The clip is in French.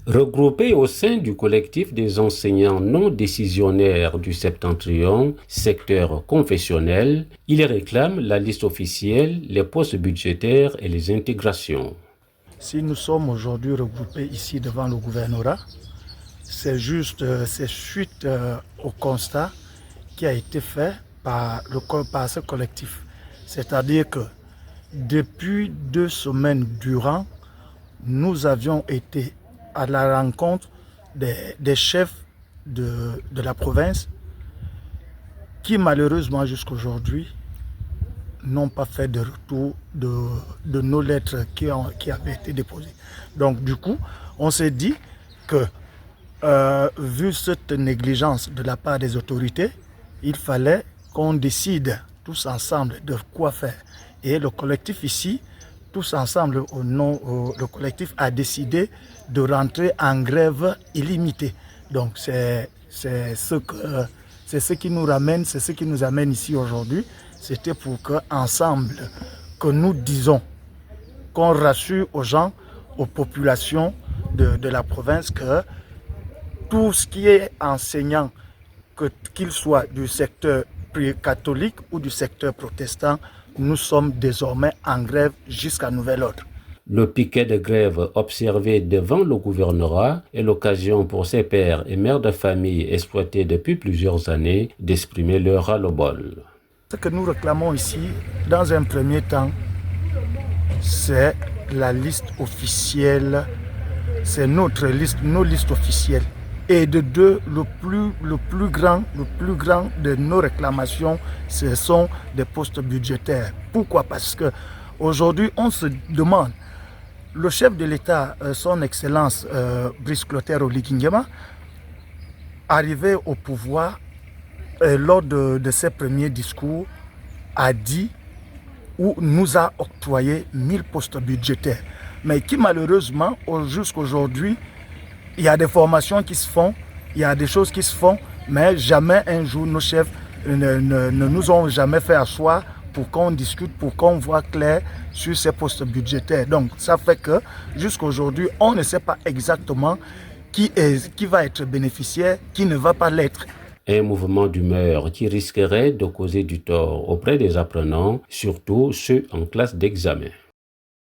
Regroupés au sein du collectif des enseignants non décisionnaires du Septentrion, secteur confessionnel, ils réclament la liste officielle, les postes budgétaires et les intégrations. Si nous sommes aujourd'hui regroupés ici devant le gouvernorat, c'est suite au constat qui a été fait par ce collectif. C'est-à-dire que depuis 2 semaines durant, nous avions été à la rencontre des chefs de la province qui malheureusement jusqu'à aujourd'hui n'ont pas fait de retour de nos lettres qui avaient été déposées. Donc du coup, on s'est dit que vu cette négligence de la part des autorités, il fallait qu'on décide tous ensemble de quoi faire. Et le collectif ici, tous ensemble, le collectif a décidé de rentrer en grève illimitée. Donc c'est ce qui nous ramène, c'est ce qui nous amène ici aujourd'hui. C'était pour qu'ensemble, que nous disons, qu'on rassure aux gens, aux populations de la province que tout ce qui est enseignant, qu'il soit du secteur catholique ou du secteur protestant, nous sommes désormais en grève jusqu'à nouvel ordre. Le piquet de grève observé devant le gouvernorat est l'occasion pour ces pères et mères de famille exploités depuis plusieurs années d'exprimer leur ras-le-bol. Ce que nous réclamons ici, dans un premier temps, c'est la liste officielle, c'est nos listes officielles. Et de deux, le plus grand de nos réclamations, ce sont des postes budgétaires. Pourquoi? Parce que aujourd'hui, on se demande, le chef de l'État, son Excellence Brice Clotaire Oligui Nguema, arrivé au pouvoir, lors de ses premiers discours, a dit ou nous a octroyé 1000 postes budgétaires. Mais qui malheureusement, jusqu'à aujourd'hui, il y a des formations qui se font, il y a des choses qui se font, mais jamais un jour nos chefs ne nous ont jamais fait asseoir pour qu'on discute, pour qu'on voit clair sur ces postes budgétaires. Donc ça fait que jusqu'à aujourd'hui, on ne sait pas exactement qui va être bénéficiaire, qui ne va pas l'être. Un mouvement d'humeur qui risquerait de causer du tort auprès des apprenants, surtout ceux en classe d'examen.